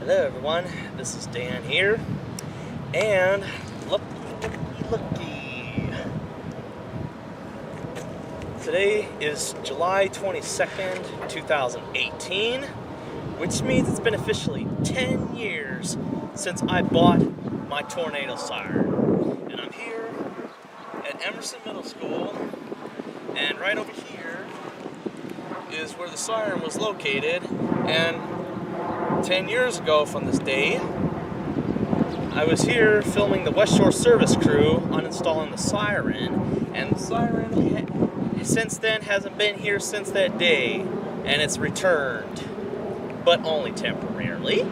Hello everyone, this is Dan here, and looky. Today is July 22nd, 2018, which means it's been officially 10 years since I bought my Tornado Siren. And I'm here at Emerson Middle School, and right over here is where the siren was located, and 10 years ago from this day, I was here filming the West Shore service crew uninstalling the siren, and the siren since then hasn't been here since that day, and it's returned, but only temporarily.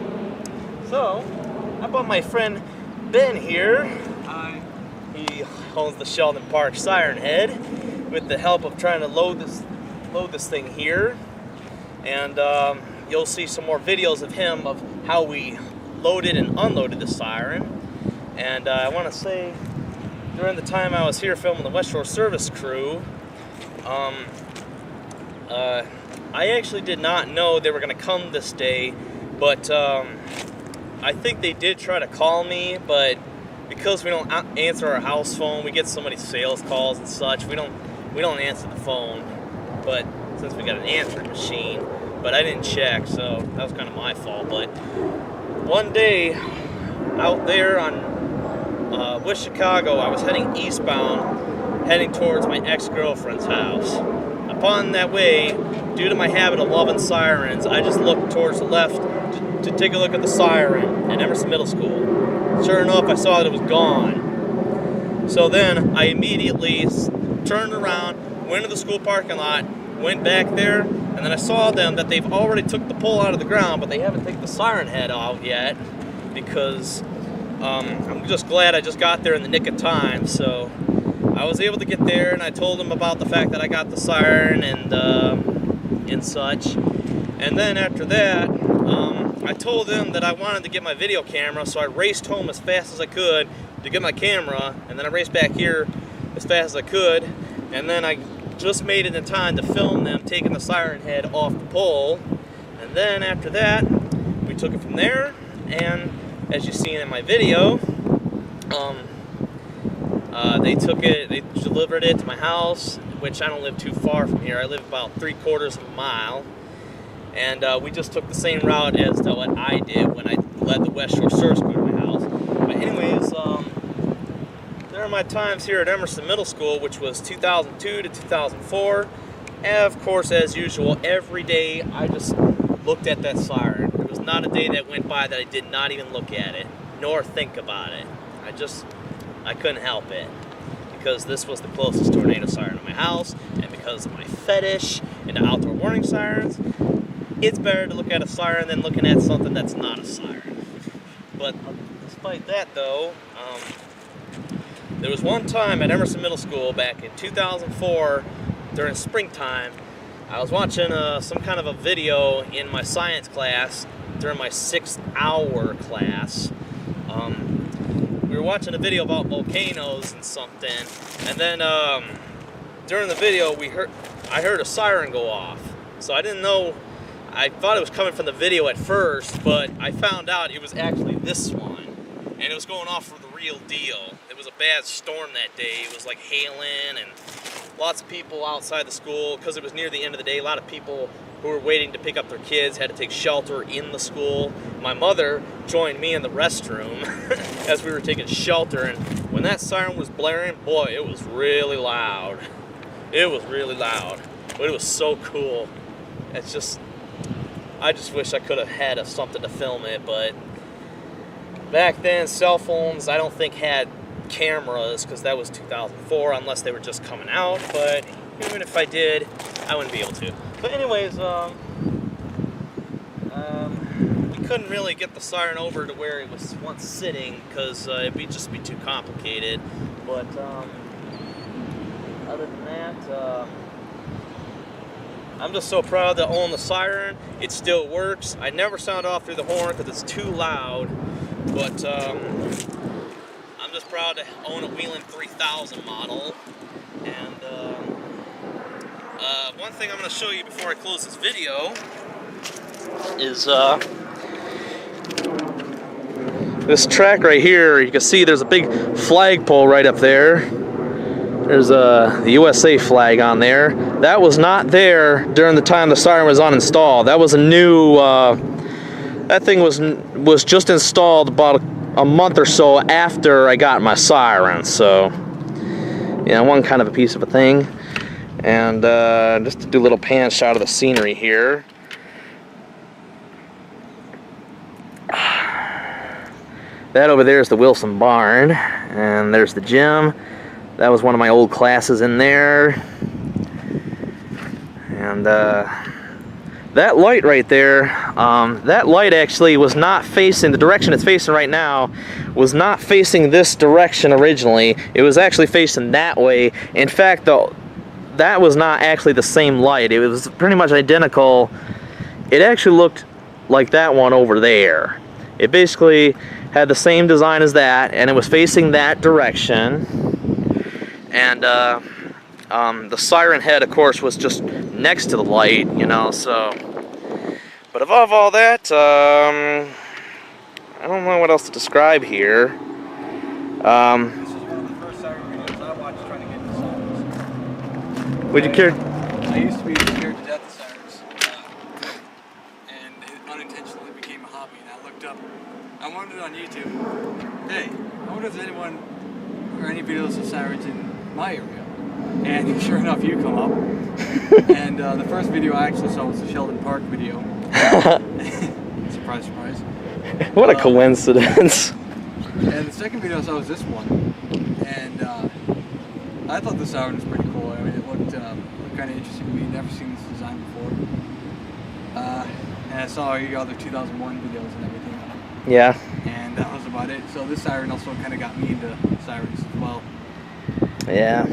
So, I brought my friend Ben here. He owns the Sheldon Park Siren Head, with the help of trying to load this thing here, and you'll see some more videos of him of how we loaded and unloaded the siren. And I want to say, during the time I was here filming the West Shore service crew, I actually did not know they were going to come this day, but I think they did try to call me, but because we don't answer our house phone, we get so many sales calls and such, we don't answer the phone. But since we got an answering machine, but I didn't check, so that was kind of my fault. But one day out there on with Chicago, I was heading eastbound, heading towards my ex-girlfriend's house. Upon that way, due to my habit of loving sirens, I just looked towards the left to take a look at the siren at Emerson Middle School. Sure enough, I saw that it was gone. So then I immediately turned around, went to the school parking lot, went back there, and then I saw them that they've already took the pole out of the ground, but they haven't taken the siren head out yet, because I'm just glad I just got there in the nick of time. So I was able to get there, and I told them about the fact that I got the siren and such. And then after that, I told them that I wanted to get my video camera, so I raced home as fast as I could to get my camera, and then I raced back here as fast as I could, and then I just made it in time to film them taking the siren head off the pole. And then after that, we took it from there, and as you've seen in my video, they delivered it to my house, which I don't live too far from here. I live about 3/4 of a mile, and we just took the same route as to what I did when I led the West Shore service crew to my house. But anyways, during my times here at Emerson Middle School, which was 2002 to 2004, and of course, as usual, every day I just looked at that siren. There was not a day that went by that I did not even look at it, nor think about it. I couldn't help it, because this was the closest tornado siren to my house, and because of my fetish into outdoor warning sirens, it's better to look at a siren than looking at something that's not a siren. But despite that, though, there was one time at Emerson Middle School back in 2004 during springtime. I was watching some kind of a video in my science class during my 6th hour class. We were watching a video about volcanoes and something, and then during the video I heard a siren go off. So I didn't know, I thought it was coming from the video at first, but I found out it was actually this one, and it was going off for the real deal. It was a bad storm that day. It was like hailing, and lots of people outside the school, because it was near the end of the day. A lot of people who were waiting to pick up their kids had to take shelter in the school. My mother joined me in the restroom as we were taking shelter, and when that siren was blaring, boy, it was really loud. It was really loud, but it was so cool. I just wish I could have had something to film it, but back then, cell phones, I don't think had cameras, because that was 2004, unless they were just coming out. But even if I did, I wouldn't be able to. But anyways, we couldn't really get the siren over to where it was once sitting, because it'd just be too complicated. But other than that, I'm just so proud to own the siren. It still works. I never sound off through the horn because it's too loud. But I'm just proud to own a Wheeling 3000 model. And one thing I'm going to show you before I close this video is this track right here, you can see there's a big flagpole right up there. There's the USA flag on there. That was not there during the time the siren was uninstalled. That was a new, that thing was just installed about a month or so after I got my siren. So, yeah, one kind of a piece of a thing. And just to do a little pan shot of the scenery here. That over there is the Wilson barn, and there's the gym. That was one of my old classes in there. And that light right there, that light actually was not facing, the direction it's facing right now, was not facing this direction originally. It was actually facing that way. In fact, though, that was not actually the same light. It was pretty much identical. It actually looked like that one over there. It basically had the same design as that, and it was facing that direction. And the siren head, of course, was just next to the light, you know, so. But above all that, I don't know what else to describe here. This is one of the first siren videos I watched trying to get into sirens. Would you care? I used to be scared to death of sirens, and it unintentionally became a hobby. And I looked up, I wondered on YouTube, hey, I wonder if there's anyone or any videos of sirens in my area. And sure enough, you come up. And the first video I actually saw was the Sheldon Park video. Surprise, surprise. What a coincidence. And the second video I saw was this one. And I thought the siren was pretty cool. I mean, it looked kind of interesting to me. Never seen this design before. And I saw your other 2001 videos and everything. Yeah. And that was about it. So this siren also kind of got me into sirens as well. Yeah.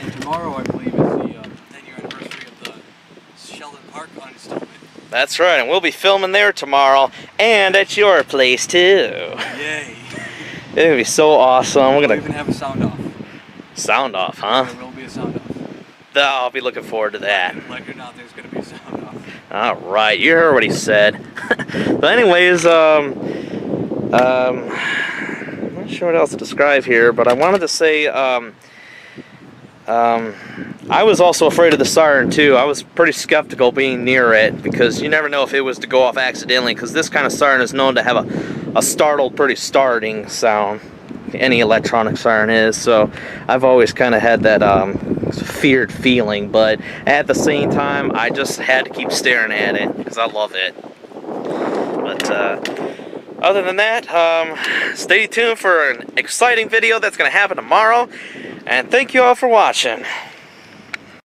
And tomorrow, I believe, is the 10-year anniversary of the Sheldon Park uninstallment. That's right, and we'll be filming there tomorrow, and at your place too. Yay! It's gonna be so awesome. We'll even have a sound off. Sound off, huh? There will be a sound off. I'll be looking forward to that. Like it or not, there's gonna be a sound off. All right, you heard what he said. But anyways, I'm not sure what else to describe here, but I wanted to say, I was also afraid of the siren too. I was pretty skeptical being near it because you never know if it was to go off accidentally, because this kind of siren is known to have a startled, pretty starting sound. Any electronic siren is. So I've always kind of had that feared feeling, but at the same time I just had to keep staring at it because I love it. But other than that, stay tuned for an exciting video that's going to happen tomorrow. And thank you all for watching.